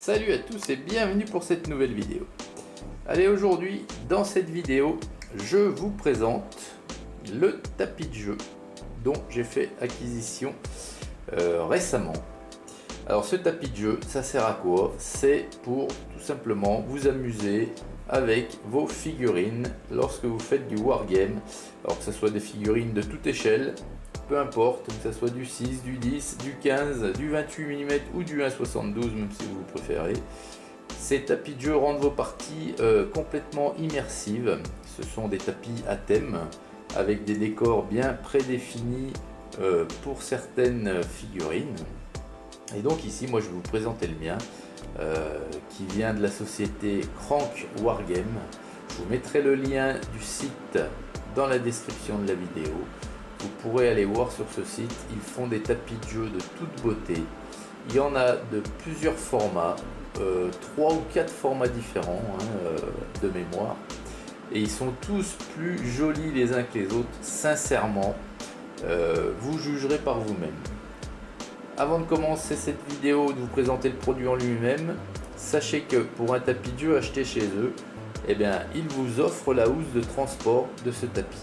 Salut à tous et bienvenue pour cette nouvelle vidéo. Allez, aujourd'hui dans cette vidéo je vous présente le tapis de jeu dont j'ai fait acquisition récemment. Alors ce tapis de jeu, ça sert à quoi? C'est pour tout simplement vous amuser avec vos figurines lorsque vous faites du wargame. Alors que ce soit des figurines de toute échelle, peu importe, que ce soit du 6, du 10, du 15, du 28 mm ou du 1,72 même si vous préférez. Ces tapis de jeu rendent vos parties complètement immersives. Ce sont des tapis à thème avec des décors bien prédéfinis pour certaines figurines. Et donc ici, moi je vais vous présenter le mien qui vient de la société Crank Wargame. Je vous mettrai le lien du site dans la description de la vidéo. Vous pourrez aller voir sur ce site, ils font des tapis de jeu de toute beauté. Il y en a de plusieurs formats, 3 ou 4 formats différents de mémoire. Et ils sont tous plus jolis les uns que les autres, sincèrement. Vous jugerez par vous-même. Avant de commencer cette vidéo, de vous présenter le produit en lui-même, sachez que pour un tapis de jeu acheté chez eux, eh bien, ils vous offrent la housse de transport de ce tapis.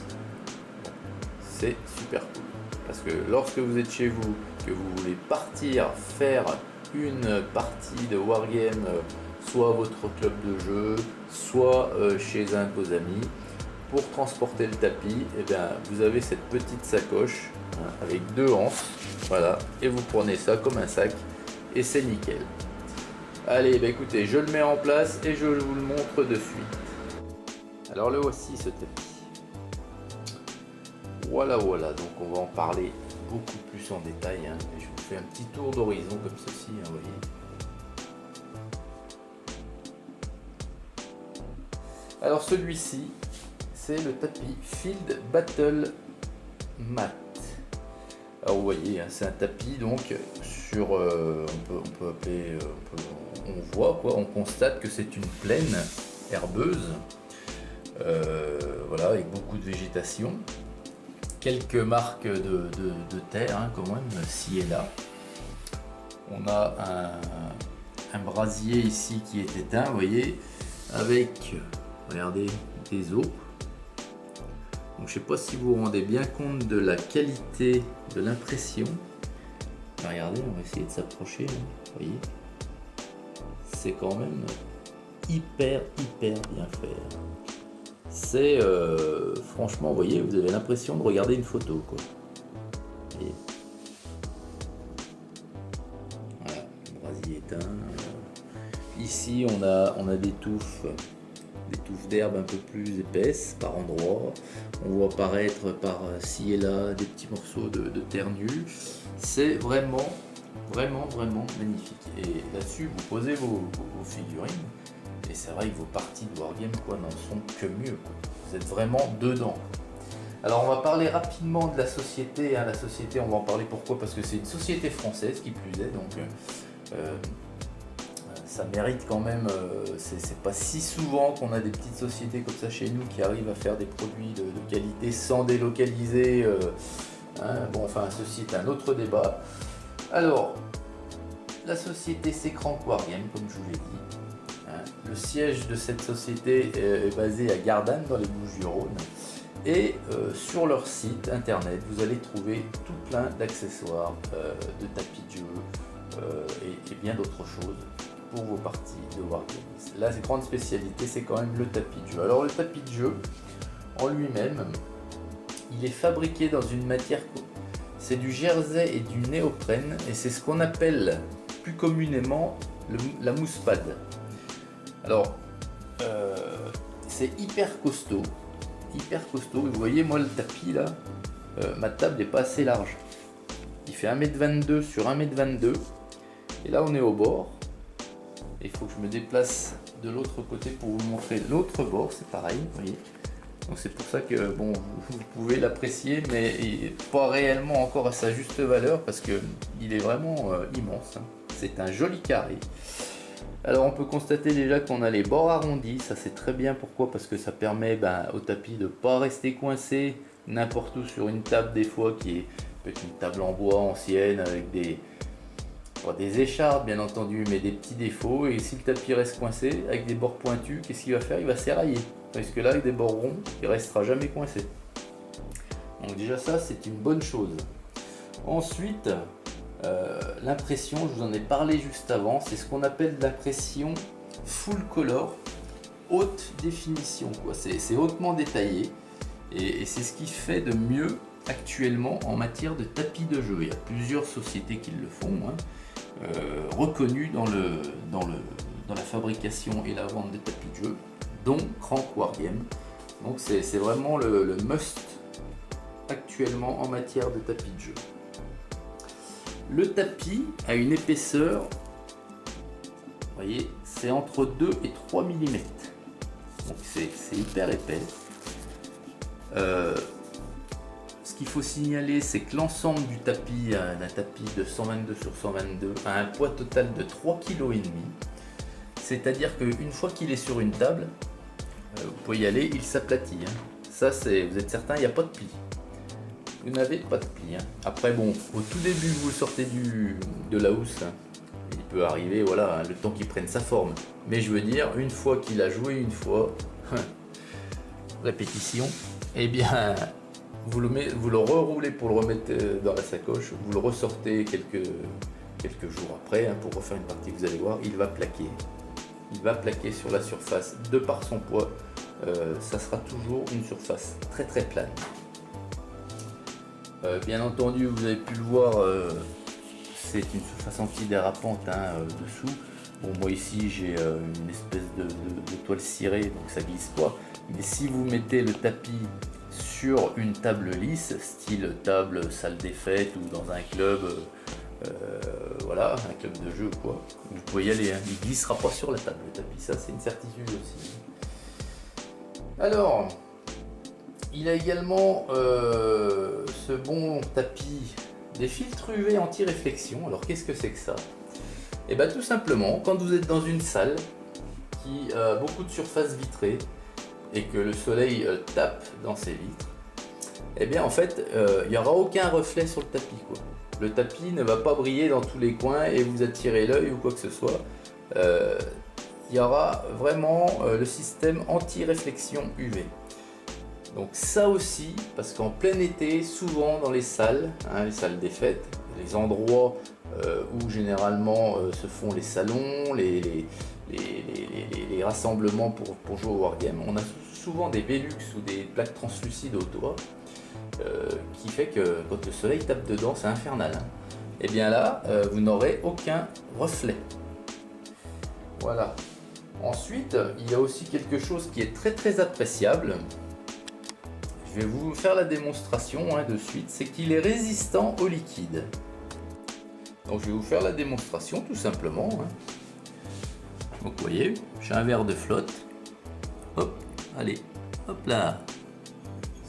C'est super cool parce que lorsque vous êtes chez vous, que vous voulez partir faire une partie de wargame, soit à votre club de jeu, soit chez un de vos amis, pour transporter le tapis, eh bien, vous avez cette petite sacoche avec 2 anses, voilà, et vous prenez ça comme un sac et c'est nickel. Allez, bah écoutez, je le mets en place et je vous le montre de suite. Alors le voici, ce tapis. Voilà, donc on va en parler beaucoup plus en détail. Et je vous fais un petit tour d'horizon comme ceci, vous voyez. Alors celui-ci, c'est le tapis Field Battle Mat. Alors vous voyez, c'est un tapis donc sur, on peut appeler, on voit quoi, on constate que c'est une plaine herbeuse, voilà, avec beaucoup de végétation. Quelques marques de terre quand même, ci et là. On a un brasier ici qui est éteint, vous voyez, avec, regardez, des os. Donc je sais pas si vous vous rendez bien compte de la qualité de l'impression. Regardez, on va essayer de s'approcher, vous voyez. C'est quand même hyper bien fait. C'est franchement, vous voyez, vous avez l'impression de regarder une photo, quoi. Et voilà, le brasier éteint. Ici, on a des touffes d'herbe un peu plus épaisses par endroits. On voit apparaître par ci et là des petits morceaux de terre nue. C'est vraiment magnifique. Et là-dessus, vous posez vos figurines. Et c'est vrai que vos parties de wargame n'en sont que mieux, quoi. Vous êtes vraiment dedans. Alors on va parler rapidement de la société. La société, on va en parler pourquoi? Parce que c'est une société française qui plus est. Donc ça mérite quand même. C'est pas si souvent qu'on a des petites sociétés comme ça chez nous qui arrivent à faire des produits de qualité sans délocaliser. Bon, enfin, ceci est un autre débat. Alors, la société c'est Crank Wargame, comme je vous l'ai dit. Le siège de cette société est basé à Gardanne dans les Bouches-du-Rhône et sur leur site internet vous allez trouver tout plein d'accessoires, de tapis de jeu et bien d'autres choses pour vos parties de wargame. La grande spécialité c'est quand même le tapis de jeu. Alors le tapis de jeu en lui-même, il est fabriqué dans une matière, c'est du jersey et du néoprène et c'est ce qu'on appelle plus communément la moussepad. Alors, c'est hyper costaud. Vous voyez, moi le tapis là, ma table n'est pas assez large. Il fait 1,22 m sur 1,22 m. Et là, on est au bord. Il faut que je me déplace de l'autre côté pour vous montrer l'autre bord. C'est pareil, vous voyez. Donc c'est pour ça que bon, vous pouvez l'apprécier, mais pas réellement encore à sa juste valeur parce que il est vraiment immense. C'est un joli carré. Alors on peut constater déjà qu'on a les bords arrondis, ça c'est très bien. Pourquoi? Parce que ça permet au tapis de ne pas rester coincé n'importe où sur une table des fois qui est peut-être une table en bois ancienne avec des Pas des écharpes bien entendu, mais des petits défauts. Et si le tapis reste coincé avec des bords pointus, qu'est-ce qu'il va faire? Il va s'érailler. Parce que là, avec des bords ronds, il restera jamais coincé. Donc déjà ça, c'est une bonne chose. Ensuite, l'impression, je vous en ai parlé juste avant, c'est ce qu'on appelle l'impression full color, haute définition. C'est hautement détaillé et c'est ce qui fait de mieux actuellement en matière de tapis de jeu. Il y a plusieurs sociétés qui le font, hein, reconnues dans la fabrication et la vente des tapis de jeu, dont Crank Wargame. Donc c'est vraiment le must actuellement en matière de tapis de jeu. Le tapis a une épaisseur, vous voyez, c'est entre 2 et 3 mm. Donc c'est hyper épais. Ce qu'il faut signaler, c'est que l'ensemble du tapis, d'un tapis de 122 sur 122, a un poids total de 3,5 kg. C'est-à-dire qu'une fois qu'il est sur une table, vous pouvez y aller, il s'aplatit. Hein. Ça, vous êtes certain, il n'y a pas de pli. Vous n'avez pas de pli. Hein. Après, bon, au tout début, vous sortez de la housse. Hein. Il peut arriver, voilà, le temps qu'il prenne sa forme. Mais je veux dire, une fois qu'il a joué une fois, répétition, eh bien, vous le reroulez pour le remettre dans la sacoche. Vous le ressortez quelques jours après, hein, pour refaire une partie. Vous allez voir, il va plaquer. Il va plaquer sur la surface de par son poids. Ça sera toujours une surface très très plane. Bien entendu, vous avez pu le voir, c'est une surface antidérapante, hein, dessous. Bon, moi ici j'ai une espèce de toile cirée, donc ça glisse pas. Mais si vous mettez le tapis sur une table lisse, style table salle des fêtes ou dans un club, voilà, un club de jeu quoi, vous pouvez y aller, hein. Il glissera pas sur la table le tapis, ça c'est une certitude aussi. Alors, il a également ce bon tapis des filtres UV anti-réflexion. Alors qu'est-ce que c'est que ça? Et bien tout simplement, quand vous êtes dans une salle qui a beaucoup de surface vitrée et que le soleil tape dans ces vitres, et bien en fait il n'y aura aucun reflet sur le tapis, quoi. Le tapis ne va pas briller dans tous les coins et vous attirer l'œil ou quoi que ce soit. Il y aura vraiment le système anti-réflexion UV. Donc ça aussi, parce qu'en plein été, souvent dans les salles, hein, les salles des fêtes, les endroits où généralement se font les salons, les rassemblements pour jouer au wargame, on a souvent des Velux ou des plaques translucides au toit, qui fait que quand le soleil tape dedans, c'est infernal. Hein. Et bien là, vous n'aurez aucun reflet. Voilà. Ensuite, il y a aussi quelque chose qui est très très appréciable. Je vais vous faire la démonstration, hein, de suite, c'est qu'il est résistant au liquide. Donc je vais vous faire la démonstration tout simplement. Hein. Donc vous voyez, j'ai un verre de flotte. Hop, allez, hop là,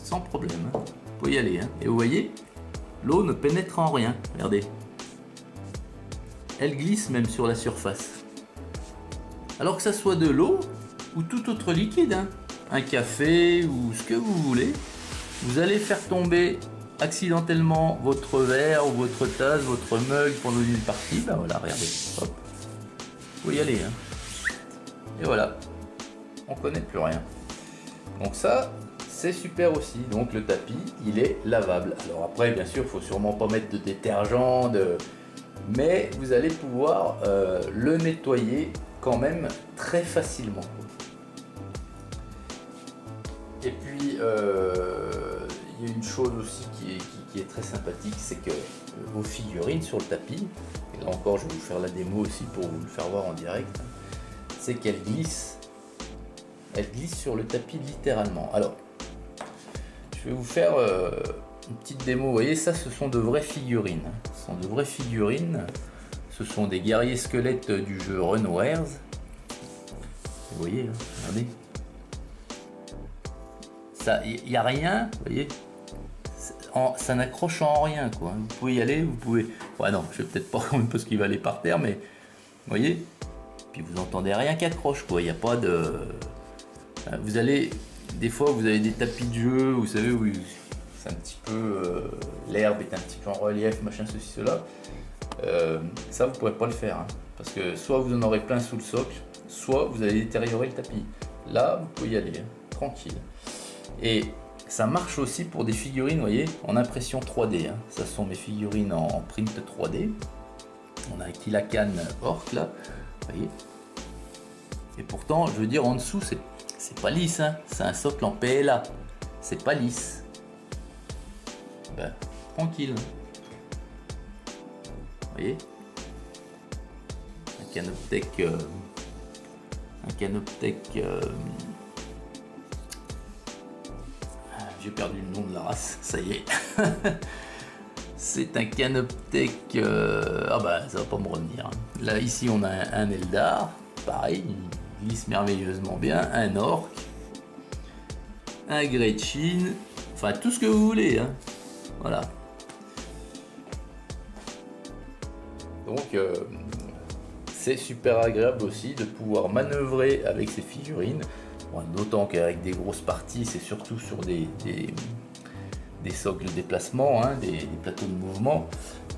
sans problème. Hein. Vous pouvez y aller. Hein. Et vous voyez, l'eau ne pénètre en rien. Regardez. Elle glisse même sur la surface. Alors que ça soit de l'eau ou tout autre liquide, hein. Un café ou ce que vous voulez, vous allez faire tomber accidentellement votre verre ou votre tasse, votre mug pendant une partie. Ben voilà, regardez, hop, faut y aller. Hein. Et voilà, on connaît plus rien. Donc ça, c'est super aussi. Donc le tapis, il est lavable. Alors après, bien sûr, il faut sûrement pas mettre de détergent, mais vous allez pouvoir le nettoyer quand même très facilement. Et puis, il y a une chose aussi qui est très sympathique, c'est que vos figurines sur le tapis, et là encore je vais vous faire la démo aussi pour vous le faire voir en direct, c'est qu'elles glissent. Elles glissent sur le tapis littéralement. Alors, je vais vous faire une petite démo. Vous voyez, ça ce sont de vraies figurines. Ce sont de vraies figurines. Ce sont des guerriers squelettes du jeu Runwares. Vous voyez, hein, regardez. Il n'y a rien, vous voyez, ça n'accroche en rien, quoi. Vous pouvez y aller, vous pouvez... Ouais, non, je vais peut-être pas quand même parce qu'il va aller par terre, mais vous voyez, puis vous entendez rien qui accroche, quoi. Il n'y a pas de... Vous allez... Des fois, vous avez des tapis de jeu, vous savez, où c'est un petit peu... l'herbe est un petit peu en relief, machin, ceci, cela. Ça vous ne pourrez pas le faire, hein, parce que soit vous en aurez plein sous le socle, soit vous allez détériorer le tapis. Là vous pouvez y aller, hein, tranquille. Et ça marche aussi pour des figurines, vous voyez, en impression 3D, hein. Ça sont mes figurines en print 3D. On a un Kilakan Orc là, vous voyez. Et pourtant, je veux dire, en dessous, c'est pas lisse, hein. C'est un socle en PLA. C'est pas lisse. Ben, tranquille. Vous voyez, un Canoptech, j'ai perdu le nom de la race, ça y est. C'est un Canoptech, ah bah ça va pas me revenir. Là ici on a un Eldar, pareil, il glisse merveilleusement bien, un Orc, un Gretchin, enfin tout ce que vous voulez, hein. Voilà. Donc c'est super agréable aussi de pouvoir manœuvrer avec ces figurines, bon, d'autant qu'avec des grosses parties, c'est surtout sur des socles de déplacement, hein, des plateaux de mouvement,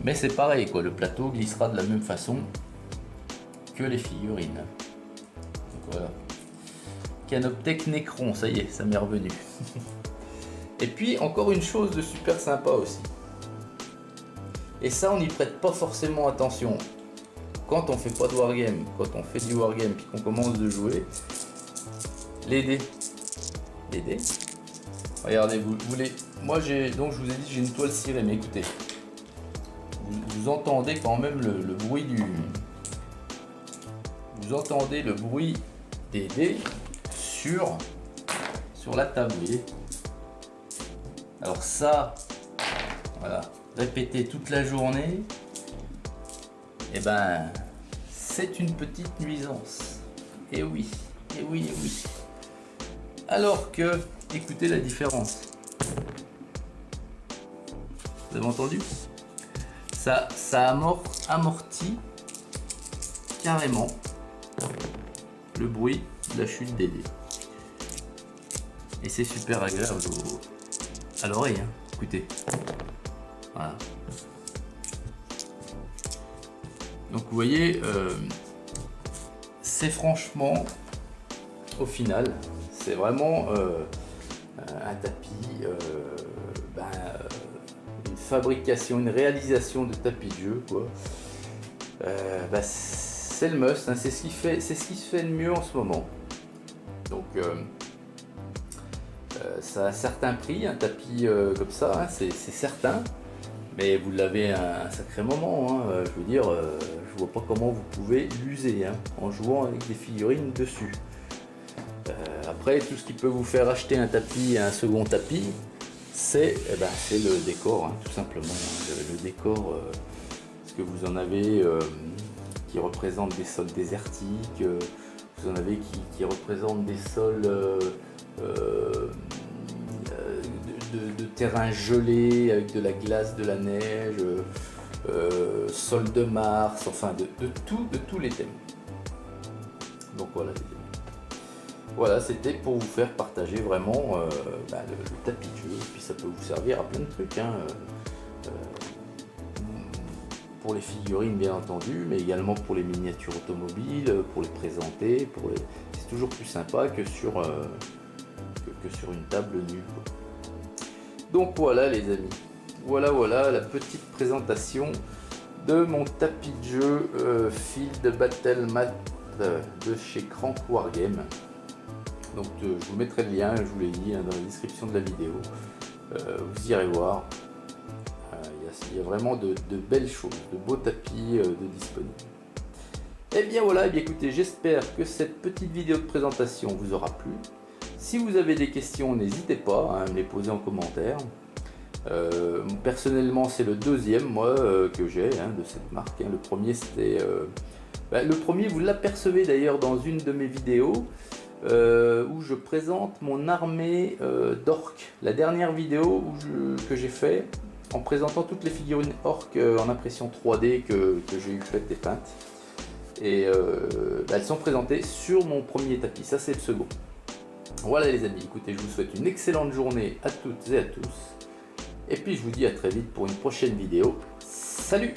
mais c'est pareil quoi, le plateau glissera de la même façon que les figurines. Donc voilà. Canoptech Necron, ça y est, ça m'est revenu. Et puis encore une chose de super sympa aussi. Et ça on n'y prête pas forcément attention. Quand on fait pas de wargame, quand on fait du wargame puis qu'on commence de jouer, les dés. Les dés. Regardez, vous voulez. Moi j'ai. Donc je vous ai dit j'ai une toile cirée, mais écoutez. Vous entendez quand même le bruit du. Vous entendez le bruit des dés sur la table, vous voyez. Alors ça, voilà, répéter toute la journée, et ben c'est une petite nuisance. Et oui, et oui, et oui. Alors que, écoutez la différence. Vous avez entendu? Ça amortit carrément le bruit de la chute des dés. Et c'est super agréable à l'oreille, hein. Écoutez. Voilà. Donc vous voyez, c'est franchement, au final, c'est vraiment un tapis, une fabrication, une réalisation de tapis de jeu, quoi. C'est le must, hein, c'est ce qui se fait de mieux en ce moment. Donc ça a un certain prix, un tapis comme ça, hein, c'est certain, mais vous l'avez un sacré moment, hein, je veux dire, je vois pas comment vous pouvez l'user, hein, en jouant avec des figurines dessus. Après, tout ce qui peut vous faire acheter un tapis et un second tapis, c'est le décor, hein, tout simplement, hein, le décor, parce que vous en avez qui représentent des sols désertiques, vous en avez qui représentent des sols de terrain gelé avec de la glace, de la neige, sol de Mars, enfin de tous les thèmes. Donc voilà, voilà, c'était pour vous faire partager vraiment le tapis de jeu, puis ça peut vous servir à plein de trucs, hein, pour les figurines bien entendu, mais également pour les miniatures automobiles, pour les présenter, c'est toujours plus sympa que sur une table nue, quoi. Donc voilà les amis, voilà la petite présentation de mon tapis de jeu Field Battle Mat de chez Crank Wargame. Donc je vous mettrai le lien, je vous l'ai dit, hein, dans la description de la vidéo, vous irez voir. Il y a vraiment de belles choses, de beaux tapis de disponibles. Et bien voilà, et bien écoutez, j'espère que cette petite vidéo de présentation vous aura plu. Si vous avez des questions, n'hésitez pas à me les poser en commentaire. Personnellement, c'est le deuxième moi que j'ai, hein, de cette marque, hein. Le premier c'était... le premier, vous l'apercevez d'ailleurs dans une de mes vidéos où je présente mon armée d'orques. La dernière vidéo que j'ai fait en présentant toutes les figurines orques en impression 3D que j'ai eu faites et peintes. Et elles sont présentées sur mon premier tapis, ça c'est le second. Voilà les amis, écoutez, je vous souhaite une excellente journée à toutes et à tous. Et puis je vous dis à très vite pour une prochaine vidéo. Salut!